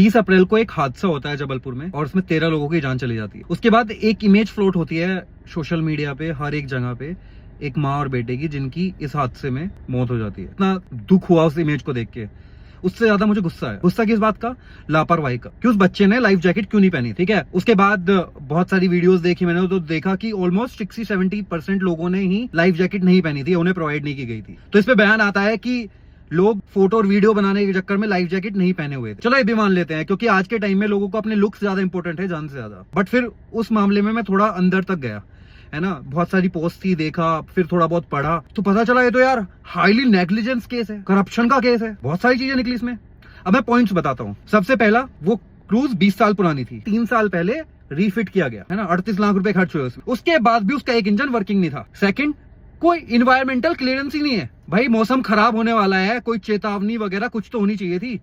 30 अप्रैल को एक हादसा होता है जबलपुर में और उसमें 13 लोगों की जान चली जाती है। उसके बाद एक इमेज फ्लोट होती है सोशल मीडिया पे, हर एक जगह पे, एक माँ और बेटे की जिनकी इस हादसे में मौत हो जाती है। इतना दुख हुआ उस इमेज को देख के। उससे ज्यादा मुझे गुस्सा है। गुस्सा किस बात का? लापरवाही का, कि उस बच्चे ने लाइफ जैकेट क्यों नहीं पहनी। ठीक है, उसके बाद बहुत सारी वीडियोस देखी मैंने, तो देखा कि ऑलमोस्ट 60-70% लोगों ने ही लाइफ जैकेट नहीं पहनी थी, उन्हें प्रोवाइड नहीं की गई थी। तो इस पे बयान आता है कि लोग फोटो और वीडियो बनाने के चक्कर में लाइफ जैकेट नहीं पहने हुए थे। चलो ये भी मान लेते हैं, क्योंकि आज के टाइम में लोगों को अपने लुक्स ज्यादा इंपॉर्टेंट है जान से ज्यादा। बट फिर उस मामले में मैं थोड़ा अंदर तक गया, है ना, बहुत सारी पोस्ट थी, देखा, फिर थोड़ा बहुत पढ़ा, तो पता चला ये तो यार हाईली नेग्लिजेंस केस है, करप्शन का केस है, बहुत सारी चीजें निकली इसमें। अब मैं पॉइंट्स बताता हूँ। सबसे पहला, वो क्रूज 20 साल पुरानी थी, 3 साल पहले रीफिट किया गया, है ना, 38 लाख रुपए खर्च हुए उसमें। उसके बाद भी उसका एक इंजन वर्किंग नहीं था। सेकंड, कोई इन्वायरमेंटल क्लियरेंस ही नहीं है। भाई मौसम खराब होने वाला है, कोई चेतावनी वगैरह कुछ तो होनी चाहिए थी।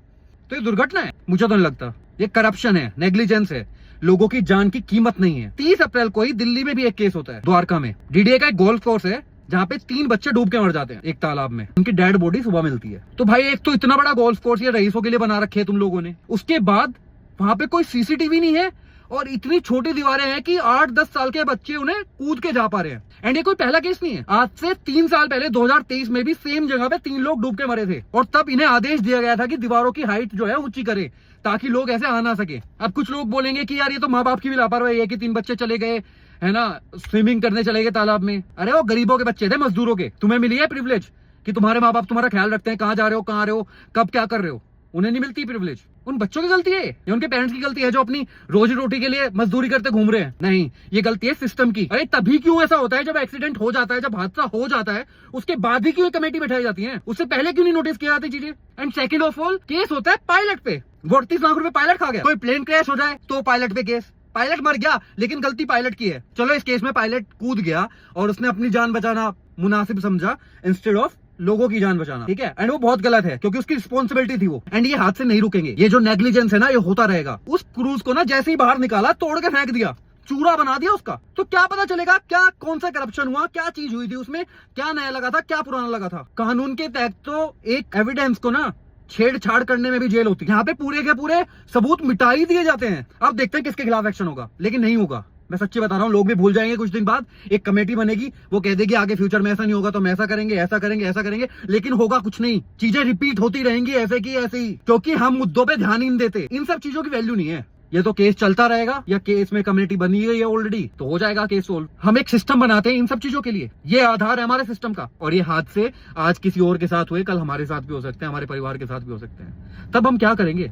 तो ये दुर्घटना है? मुझे तो नहीं लगता। ये करप्शन है, नेग्लिजेंस है, लोगों की जान की कीमत नहीं है। 30 अप्रैल को ही दिल्ली में भी एक केस होता है, द्वारका में। डीडीए का एक गोल्फ कोर्स है जहाँ पे 3 बच्चे डूब के मर जाते हैं एक तालाब में, उनकी डेड बॉडी सुबह मिलती है। तो भाई एक तो इतना बड़ा गोल्फ कोर्स ये रईसों के लिए बना रखे है तुम लोगों ने, उसके बाद वहां पे कोई सीसीटीवी नहीं है और इतनी छोटी दीवारें हैं कि 8-10 साल के बच्चे उन्हें कूद के जा पा रहे हैं। एंड ये कोई पहला केस नहीं है। आज से 3 साल पहले 2023 में भी सेम जगह पे 3 लोग डूब के मरे थे और तब इन्हें आदेश दिया गया था कि दीवारों की हाइट जो है ऊंची करे ताकि लोग ऐसे आ ना सके। अब कुछ लोग बोलेंगे कि यार ये तो माँ बाप की भी लापरवाही है कि 3 बच्चे चले गए, है ना, स्विमिंग करने चले गए तालाब में। अरे वो गरीबों के बच्चे थे, मजदूरों के। तुम्हें मिली है प्रिविलेज कि तुम्हारे माँ बाप तुम्हारा ख्याल रखते हैं, कहाँ जा रहे हो, कहाँ रहे हो, कब क्या कर रहे हो? उन्हें नहीं मिलती प्रिविलेज। उन बच्चों की गलती है या उनके पेरेंट्स की गलती है जो अपनी रोजी रोटी के लिए मजदूरी करते घूम रहे हैं? नहीं, ये गलती है सिस्टम की। अरे तभी क्यों ऐसा होता है जब एक्सीडेंट हो जाता है, जब हादसा हो जाता है, उसके बाद भी क्यों कमेटी बैठाई जाती है? उससे पहले क्यों नहीं नोटिस किया जाती चीजें? And second of all, case होता है पायलट पे। 38 लाख रुपए पायलट खा गया। कोई प्लेन क्रैश हो जाए तो पायलट पे केस, पायलट मर गया लेकिन गलती पायलट की है। चलो इस केस में पायलट कूद गया और उसने अपनी जान बचाना मुनासिब समझा इंस्टेड ऑफ लोगों की जान बचाना। ठीक है, एंड वो बहुत गलत है क्योंकि उसकी रिस्पॉन्सिबिलिटी थी वो। एंड ये हाथ से नहीं रुकेंगे, ये जो नेग्लिजेंस है ना, ये होता रहेगा। उस क्रूज को ना जैसे ही बाहर निकाला, तोड़ के फेंक दिया, चूरा बना दिया उसका। तो क्या पता चलेगा क्या कौन सा करप्शन हुआ, क्या चीज हुई थी उसमें, क्या नया लगा था, क्या पुराना लगा था। कानून के तहत तो एक एविडेंस को ना छेड़छाड़ करने में भी जेल होती है। यहाँ पे पूरे के पूरे सबूत मिटा ही दिए जाते हैं। अब देखते हैं किसके खिलाफ एक्शन होगा, लेकिन नहीं होगा। मैं सच्ची बता रहा हूँ, लोग भी भूल जाएंगे कुछ दिन बाद। एक कमेटी बनेगी, वो कह देगी आगे फ्यूचर में ऐसा नहीं होगा तो हम ऐसा करेंगे, ऐसा करेंगे, ऐसा करेंगे, लेकिन होगा कुछ नहीं। चीजें रिपीट होती रहेंगी ऐसे की ऐसे ही, क्योंकि हम मुद्दों पे ध्यान ही नहीं देते। इन सब चीजों की वैल्यू नहीं है। ये तो केस चलता रहेगा या केस में कम्युनिटी बनी गई है ऑलरेडी, तो हो जाएगा केस सोल्व। हम एक सिस्टम बनाते हैं इन सब चीजों के लिए, ये आधार है हमारे सिस्टम का। और ये हादसे आज किसी और के साथ हुए, कल हमारे साथ भी हो सकते हैं, हमारे परिवार के साथ भी हो सकते हैं। तब हम क्या करेंगे?